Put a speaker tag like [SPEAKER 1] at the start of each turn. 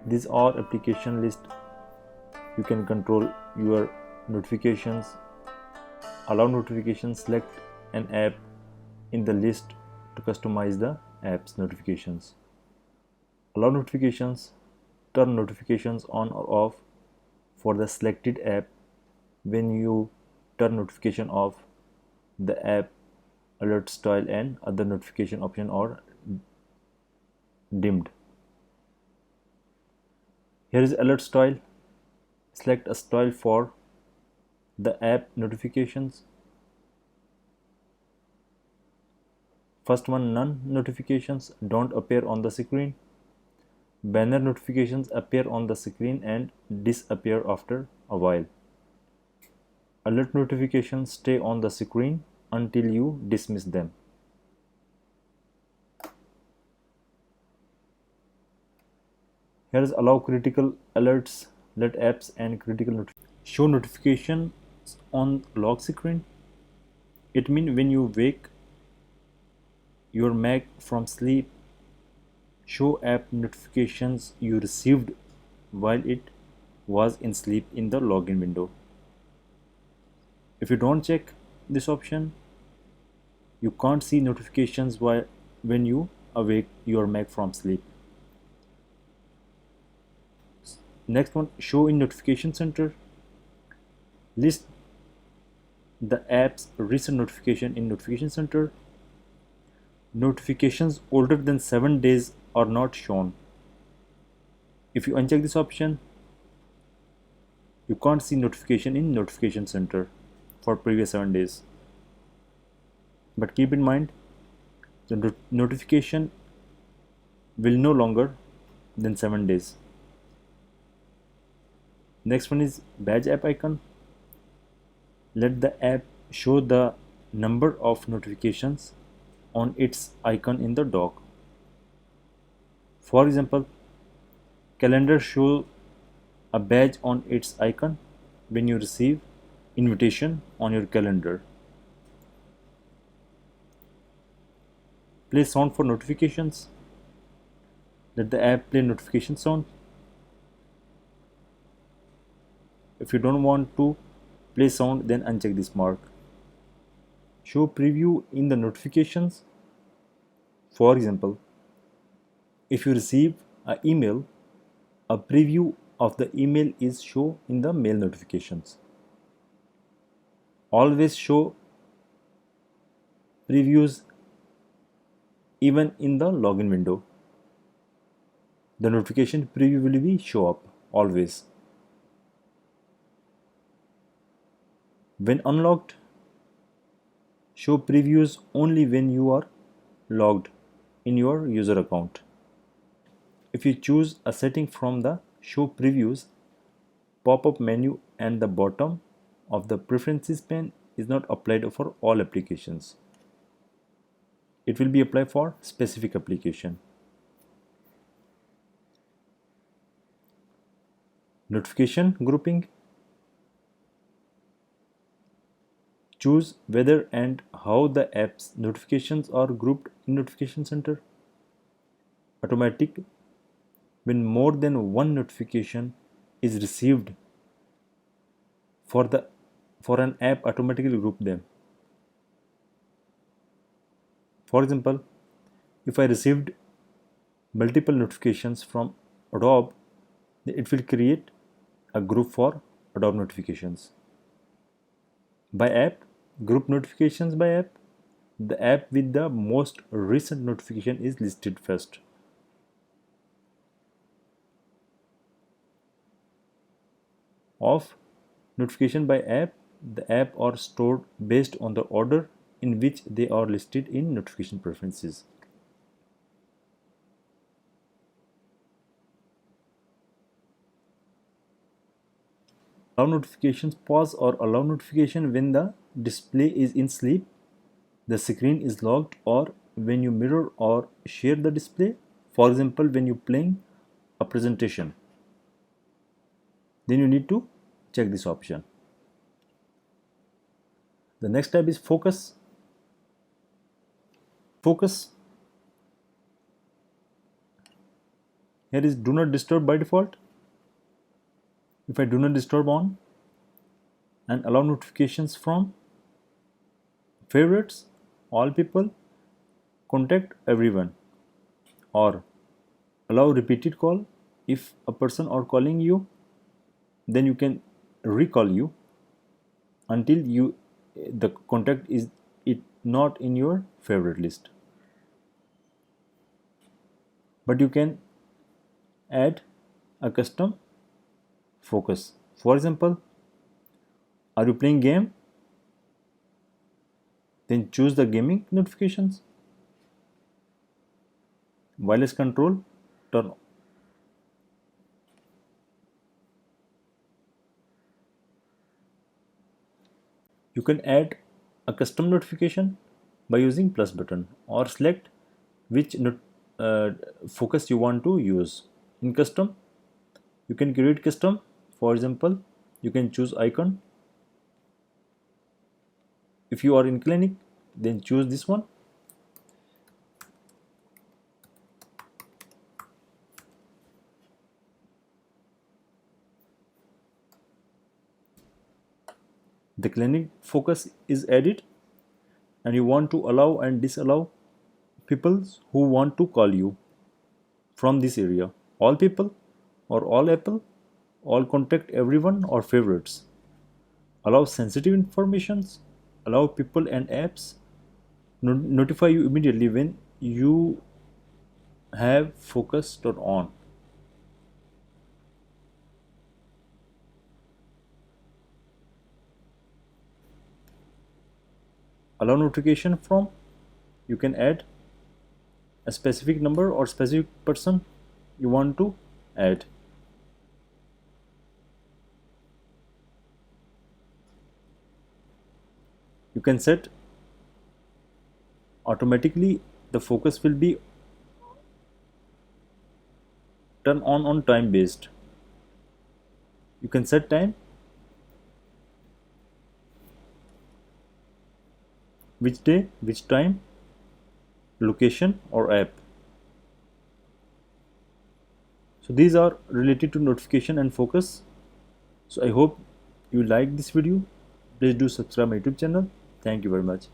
[SPEAKER 1] These are application list. You can control your notifications, allow notifications, select an app in the list to customize the app's notifications. Allow notifications, turn notifications on or off for the selected app. When you turn notification off, the app alert style and other notification option are dimmed. Here is alert style. Select a style for the app notifications. First one, none notifications don't appear on the screen. Banner notifications appear on the screen and disappear after a while. Alert notifications stay on the screen until you dismiss them. Here is allow critical alerts. Let apps and critical show notifications on lock screen. It means when you wake your Mac from sleep, show app notifications you received while it was in sleep in the login window. If you don't check this option, you can't see notifications when you awake your Mac from sleep. Next one, show in notification center. List the app's recent notification in notification center. Notifications older than 7 days are not shown. If you uncheck this option, you can't see notification in notification center for previous 7 days. But keep in mind, the notification will no longer than 7 days. Next one is badge app icon. Let the app show the number of notifications on its icon in the dock. For example, calendar show a badge on its icon when you receive invitation on your calendar. Play sound for notifications. Let the app play notification sound. If you don't want to play sound, then uncheck this mark. Show preview in the notifications. For example, if you receive an email, a preview of the email is shown in the mail notifications. Always show previews even in the login window. The notification preview will be show up always. When unlocked, show previews only when you are logged in your user account. If you choose a setting from the show previews pop-up menu and the bottom of the preferences pane is not applied for all applications. It will be applied for specific application. Notification grouping. Choose whether and how the app's notifications are grouped in notification center. Automatic. When more than one notification is received for an app, automatically group them. For example, if I received multiple notifications from Adobe, it will create a group for Adobe notifications. By app, group notifications by app. The app with the most recent notification is listed first. Of notification by app, the app are stored based on the order in which they are listed in notification preferences. Allow notifications pause or allow notification when the display is in sleep, the screen is locked, or when you mirror or share the display. For example, when you're playing a presentation, then you need to check this option. The next tab is focus. Focus Here is do not disturb by default. If I do not disturb on and allow notifications from favorites, all people, contact everyone, or allow repeated call. If a person are calling you, then you can recall you until you the contact is it not in your favorite list. But you can add a custom focus. For example, are you playing game? Then choose the gaming notifications. Wireless control, turn. You can add a custom notification by using plus button or select which uh, focus you want to use. In custom, you can create custom. For example, you can choose icon. If you are in clinic, then choose this one. The clinic focus is added, and you want to allow and disallow people who want to call you from this area. All people or all Apple, all contact everyone or favorites. Allow sensitive informations, allow people and apps, notify you immediately when you have focus turned on. Allow notification from, you can add a specific number or specific person you want to add. You can set automatically the focus will be turn on time based. You can set time, which day, which time, location or app. So these are related to notification and focus. So I hope you like this video. Please do subscribe my YouTube channel. Thank you very much.